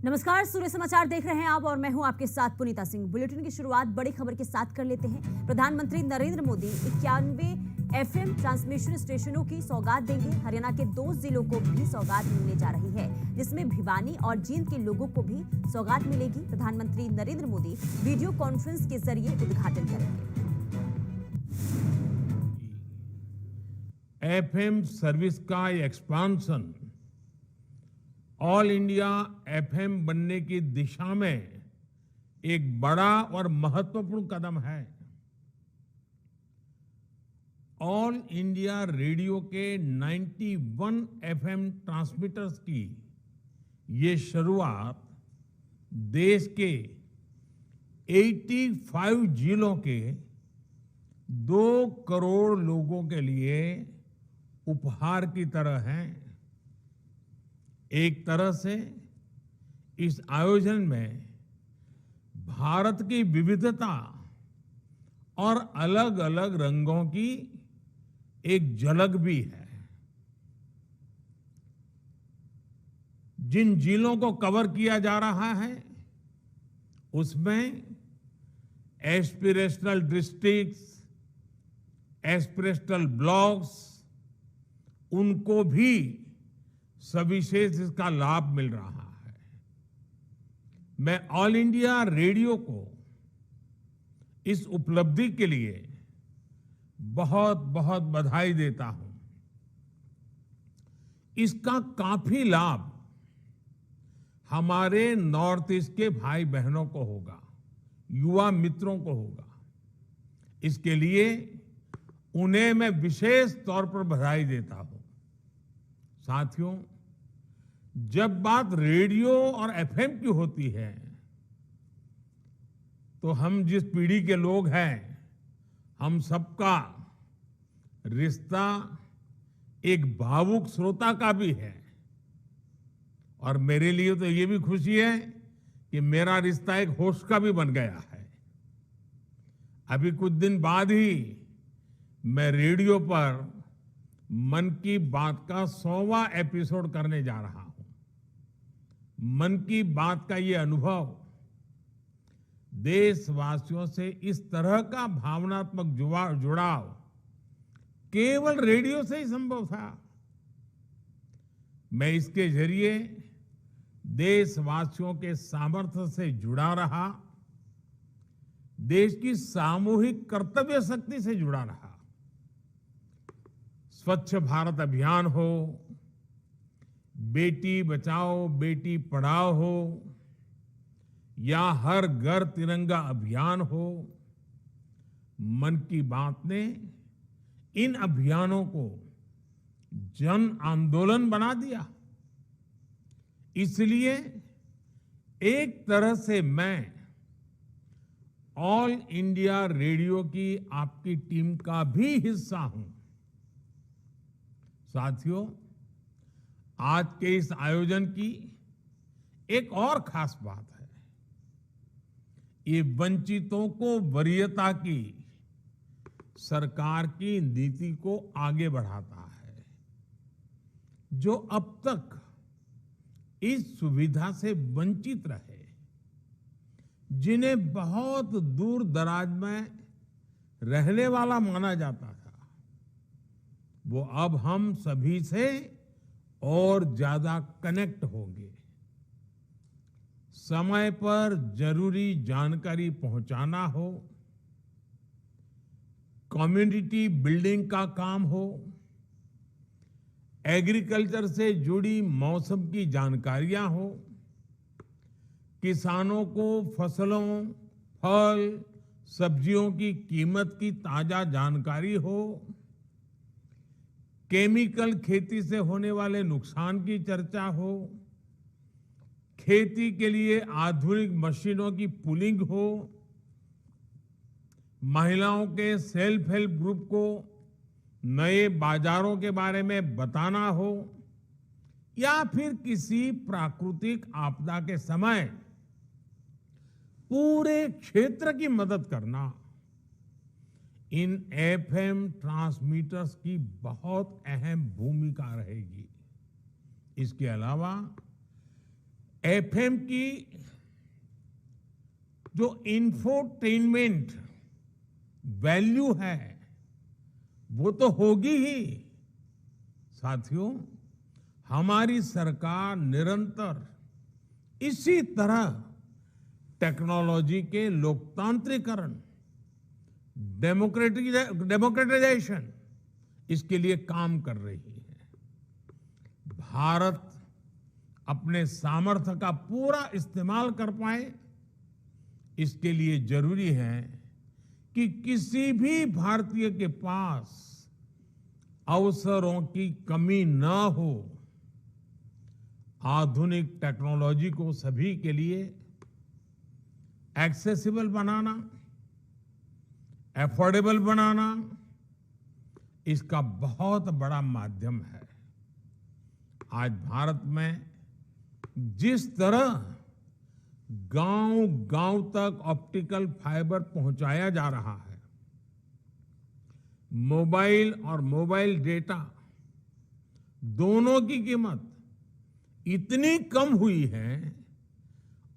नमस्कार, सूर्य समाचार देख रहे हैं आप और मैं हूं आपके साथ पुनीता सिंह। बुलेटिन की शुरुआत बड़ी खबर के साथ कर लेते हैं। प्रधानमंत्री नरेंद्र मोदी 91 एफएम ट्रांसमिशन स्टेशनों की सौगात देंगे। हरियाणा के 2 जिलों को भी सौगात मिलने जा रही है, जिसमें भिवानी और जींद के लोगों को भी सौगात मिलेगी। प्रधानमंत्री नरेंद्र मोदी वीडियो कॉन्फ्रेंस के जरिए उद्घाटन करेंगे। एफएम सर्विस का एक्सपांशन ऑल इंडिया एफएम बनने की दिशा में एक बड़ा और महत्वपूर्ण कदम है। ऑल इंडिया रेडियो के 91 एफएम ट्रांसमीटर्स की ये शुरुआत देश के 85 जिलों के 2 करोड़ लोगों के लिए उपहार की तरह है। एक तरह से इस आयोजन में भारत की विविधता और अलग अलग रंगों की एक झलक भी है। जिन जिलों को कवर किया जा रहा है उसमें एस्पिरेशनल डिस्ट्रिक्ट्स, एस्पिरेशनल ब्लॉक्स, उनको भी सविशेष इसका लाभ मिल रहा है। मैं ऑल इंडिया रेडियो को इस उपलब्धि के लिए बहुत बहुत बधाई देता हूं। इसका काफी लाभ हमारे नॉर्थ ईस्ट के भाई बहनों को होगा, युवा मित्रों को होगा। इसके लिए उन्हें मैं विशेष तौर पर बधाई देता हूं। साथियों, जब बात रेडियो और एफएम की होती है तो हम जिस पीढ़ी के लोग हैं, हम सबका रिश्ता एक भावुक श्रोता का भी है। और मेरे लिए तो ये भी खुशी है कि मेरा रिश्ता एक होस्ट का भी बन गया है। अभी कुछ दिन बाद ही मैं रेडियो पर मन की बात का 100वां एपिसोड करने जा रहा हूं। मन की बात का ये अनुभव देशवासियों से इस तरह का भावनात्मक जुड़ाव केवल रेडियो से ही संभव था। मैं इसके जरिए देशवासियों के सामर्थ्य से जुड़ा रहा, देश की सामूहिक कर्तव्य शक्ति से जुड़ा रहा। स्वच्छ भारत अभियान हो, बेटी बचाओ बेटी पढ़ाओ हो, या हर घर तिरंगा अभियान हो, मन की बात ने इन अभियानों को जन आंदोलन बना दिया। इसलिए एक तरह से मैं ऑल इंडिया रेडियो की आपकी टीम का भी हिस्सा हूं। साथियों, आज के इस आयोजन की एक और खास बात है। ये वंचितों को वरीयता की सरकार की नीति को आगे बढ़ाता है, जो अब तक इस सुविधा से वंचित रहे, जिन्हें बहुत दूर दराज में रहने वाला माना जाता था, वो अब हम सभी से और ज्यादा कनेक्ट होंगे। समय पर जरूरी जानकारी पहुंचाना हो, कम्युनिटी बिल्डिंग का काम हो, एग्रीकल्चर से जुड़ी मौसम की जानकारियां हो, किसानों को फसलों, फल, सब्जियों की कीमत की ताजा जानकारी हो, केमिकल खेती से होने वाले नुकसान की चर्चा हो, खेती के लिए आधुनिक मशीनों की पुलिंग हो, महिलाओं के सेल्फ हेल्प ग्रुप को नए बाजारों के बारे में बताना हो, या फिर किसी प्राकृतिक आपदा के समय पूरे क्षेत्र की मदद करना, इन एफएम ट्रांसमीटर्स की बहुत अहम भूमिका रहेगी। इसके अलावा एफएम की जो इंफोटेनमेंट वैल्यू है वो तो होगी ही। साथियों, हमारी सरकार निरंतर इसी तरह टेक्नोलॉजी के लोकतांत्रिकरण, डेमोक्रेटाइजेशन, इसके लिए काम कर रही है। भारत अपने सामर्थ्य का पूरा इस्तेमाल कर पाए, इसके लिए जरूरी है कि किसी भी भारतीय के पास अवसरों की कमी न हो। आधुनिक टेक्नोलॉजी को सभी के लिए एक्सेसिबल बनाना, अफोर्डेबल बनाना, इसका बहुत बड़ा माध्यम है। आज भारत में जिस तरह गांव-गांव तक ऑप्टिकल फाइबर पहुंचाया जा रहा है, मोबाइल और मोबाइल डेटा दोनों की कीमत इतनी कम हुई है,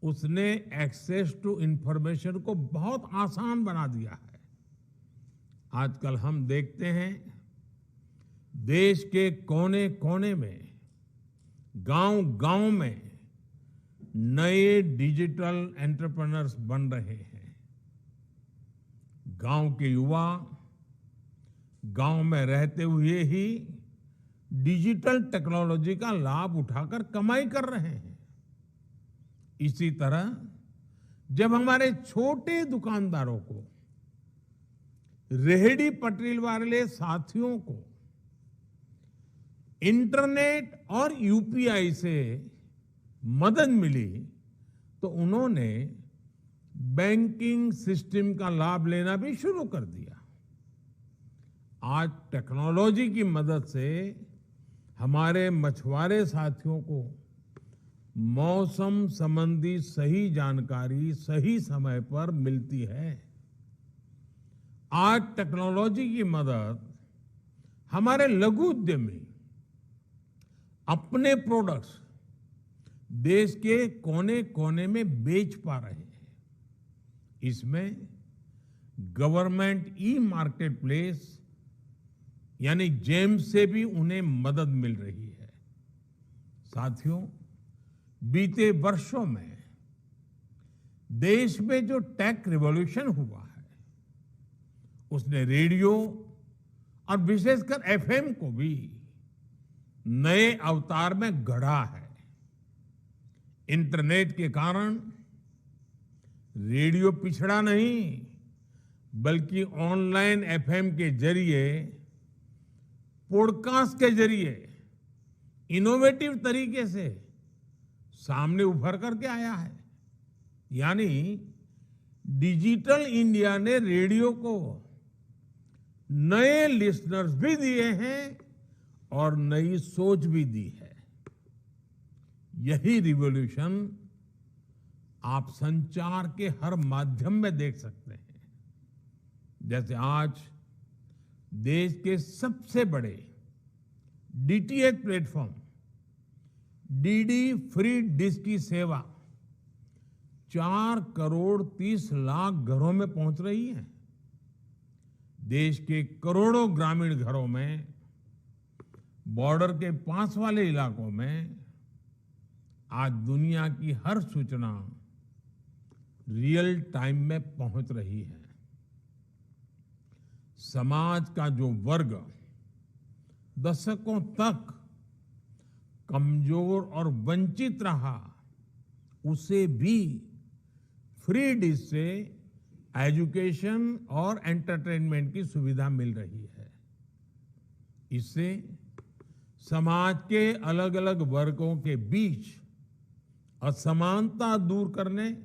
उसने एक्सेस टू इंफॉर्मेशन को बहुत आसान बना दिया है। आजकल हम देखते हैं देश के कोने-कोने में, गांव-गांव में नए डिजिटल एंटरप्रेन्योर्स बन रहे हैं। गांव के युवा गांव में रहते हुए ही डिजिटल टेक्नोलॉजी का लाभ उठाकर कमाई कर रहे हैं। इसी तरह जब हमारे छोटे दुकानदारों को, रेहड़ी पटरी वाले साथियों को इंटरनेट और यूपीआई से मदद मिली, तो उन्होंने बैंकिंग सिस्टम का लाभ लेना भी शुरू कर दिया। आज टेक्नोलॉजी की मदद से हमारे मछुआरे साथियों को मौसम संबंधी सही जानकारी सही समय पर मिलती है। आज टेक्नोलॉजी की मदद हमारे लघु उद्यमी अपने प्रोडक्ट्स देश के कोने-कोने में बेच पा रहे हैं। इसमें गवर्नमेंट ई मार्केट प्लेस यानी जेम से भी उन्हें मदद मिल रही है। साथियों, बीते वर्षों में देश में जो टेक रिवॉल्यूशन हुआ है, उसने रेडियो और विशेषकर एफएम को भी नए अवतार में गढ़ा है। इंटरनेट के कारण रेडियो पिछड़ा नहीं, बल्कि ऑनलाइन एफएम के जरिए, पॉडकास्ट के जरिए इनोवेटिव तरीके से सामने उभर करके आया है। यानी डिजिटल इंडिया ने रेडियो को नए लिसनर्स भी दिए हैं और नई सोच भी दी है। यही रिवॉल्यूशन आप संचार के हर माध्यम में देख सकते हैं। जैसे आज देश के सबसे बड़े DTH platform DD free dish की सेवा 4 करोड़ 30 लाख घरों में पहुंच रही है। देश के करोड़ों ग्रामीण घरों में, बॉर्डर के पास वाले इलाकों में आज दुनिया की हर सूचना रियल टाइम में पहुंच रही है। समाज का जो वर्ग दशकों तक कमजोर और वंचित रहा, उसे भी फ्री डिश से एजुकेशन और एंटरटेनमेंट की सुविधा मिल रही है। इससे समाज के अलग अलग वर्गों के बीच असमानता दूर करने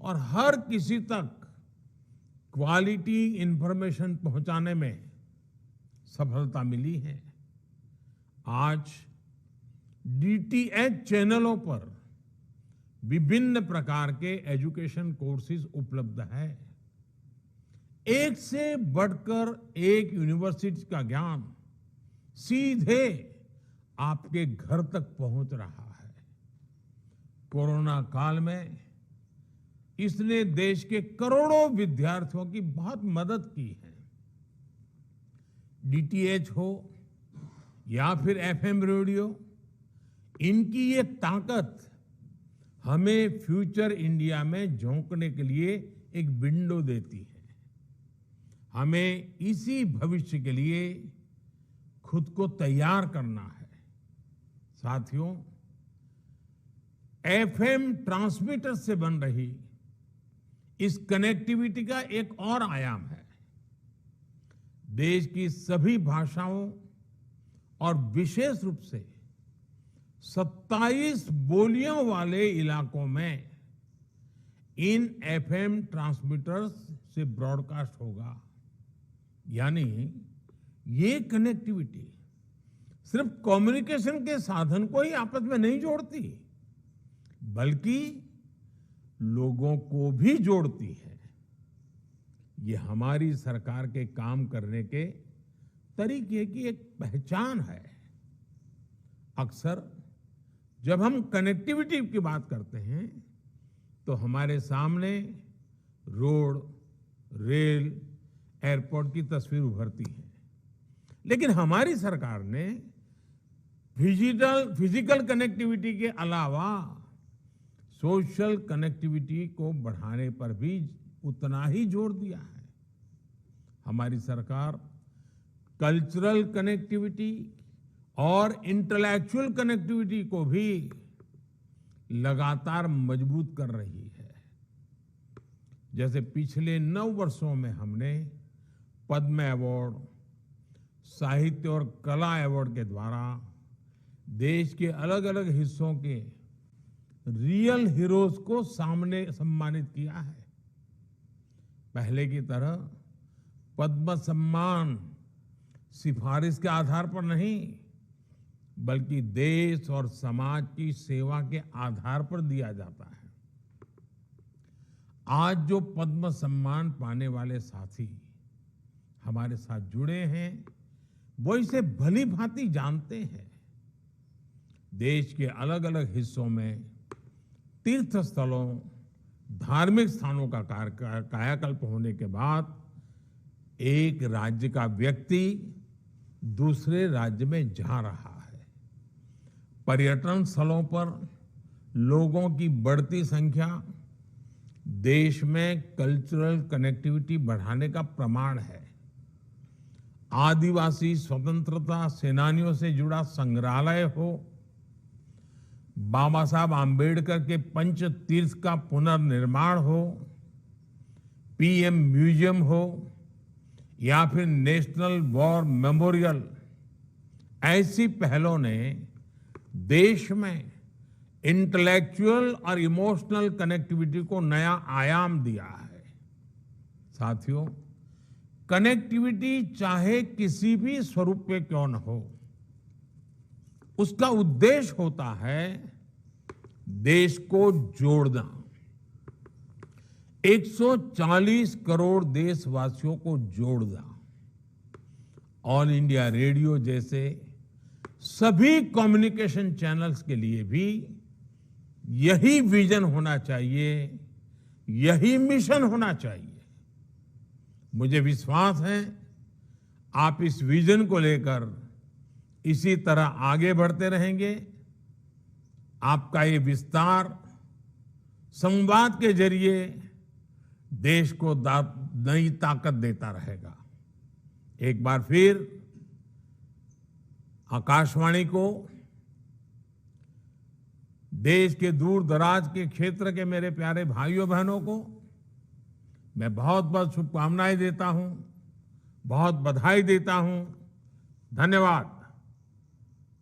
और हर किसी तक क्वालिटी इंफॉर्मेशन पहुंचाने में सफलता मिली है। आज डीटीएच चैनलों पर विभिन्न प्रकार के एजुकेशन कोर्सेज उपलब्ध है। एक से बढ़कर एक यूनिवर्सिटी का ज्ञान सीधे आपके घर तक पहुंच रहा है। कोरोना काल में इसने देश के करोड़ों विद्यार्थियों की बहुत मदद की है। डीटीएच हो या फिर एफएम रेडियो, इनकी ये ताकत हमें फ्यूचर इंडिया में झोंकने के लिए एक विंडो देती है। हमें इसी भविष्य के लिए खुद को तैयार करना है। साथियों, एफएम ट्रांसमीटर से बन रही इस कनेक्टिविटी का एक और आयाम है। देश की सभी भाषाओं और विशेष रूप से 27 बोलियों वाले इलाकों में इन एफएम ट्रांसमीटर्स से ब्रॉडकास्ट होगा। यानी ये कनेक्टिविटी सिर्फ कम्युनिकेशन के साधन को ही आपस में नहीं जोड़ती, बल्कि लोगों को भी जोड़ती है। ये हमारी सरकार के काम करने के तरीके की एक पहचान है। अक्सर जब हम कनेक्टिविटी की बात करते हैं तो हमारे सामने रोड, रेल, एयरपोर्ट की तस्वीर उभरती है, लेकिन हमारी सरकार ने फिजिकल कनेक्टिविटी के अलावा सोशल कनेक्टिविटी को बढ़ाने पर भी उतना ही जोर दिया है। हमारी सरकार कल्चरल कनेक्टिविटी और इंटेलेक्चुअल कनेक्टिविटी को भी लगातार मजबूत कर रही है। जैसे पिछले 9 वर्षों में हमने पद्म अवार्ड, साहित्य और कला अवार्ड के द्वारा देश के अलग अलग हिस्सों के रियल हीरोज को सामने सम्मानित किया है। पहले की तरह पद्म सम्मान सिफारिश के आधार पर नहीं, बल्कि देश और समाज की सेवा के आधार पर दिया जाता है। आज जो पद्म सम्मान पाने वाले साथी हमारे साथ जुड़े हैं, वो इसे भली भांति जानते हैं। देश के अलग अलग हिस्सों में तीर्थ स्थलों, धार्मिक स्थानों का कायाकल्प होने के बाद एक राज्य का व्यक्ति दूसरे राज्य में जा रहा है। पर्यटन स्थलों पर लोगों की बढ़ती संख्या देश में कल्चरल कनेक्टिविटी बढ़ाने का प्रमाण है। आदिवासी स्वतंत्रता सेनानियों से जुड़ा संग्रहालय हो, बाबा साहब आम्बेडकर के पंच तीर्थ का पुनर्निर्माण हो, पीएम म्यूजियम हो या फिर नेशनल वॉर मेमोरियल, ऐसी पहलों ने देश में इंटेलेक्चुअल और इमोशनल कनेक्टिविटी को नया आयाम दिया है। साथियों, कनेक्टिविटी चाहे किसी भी स्वरूप में क्यों न हो, उसका उद्देश्य होता है देश को जोड़ना। 140 करोड़ देशवासियों को जोड़ना। ऑल इंडिया रेडियो जैसे सभी कम्युनिकेशन चैनल्स के लिए भी यही विजन होना चाहिए, यही मिशन होना चाहिए। मुझे विश्वास है आप इस विजन को लेकर इसी तरह आगे बढ़ते रहेंगे। आपका ये विस्तार संवाद के जरिए देश को नई ताकत देता रहेगा। एक बार फिर आकाशवाणी को, देश के दूर दराज के क्षेत्र के मेरे प्यारे भाइयों बहनों को मैं बहुत बहुत शुभकामनाएं देता हूं, बहुत बधाई देता हूं। धन्यवाद।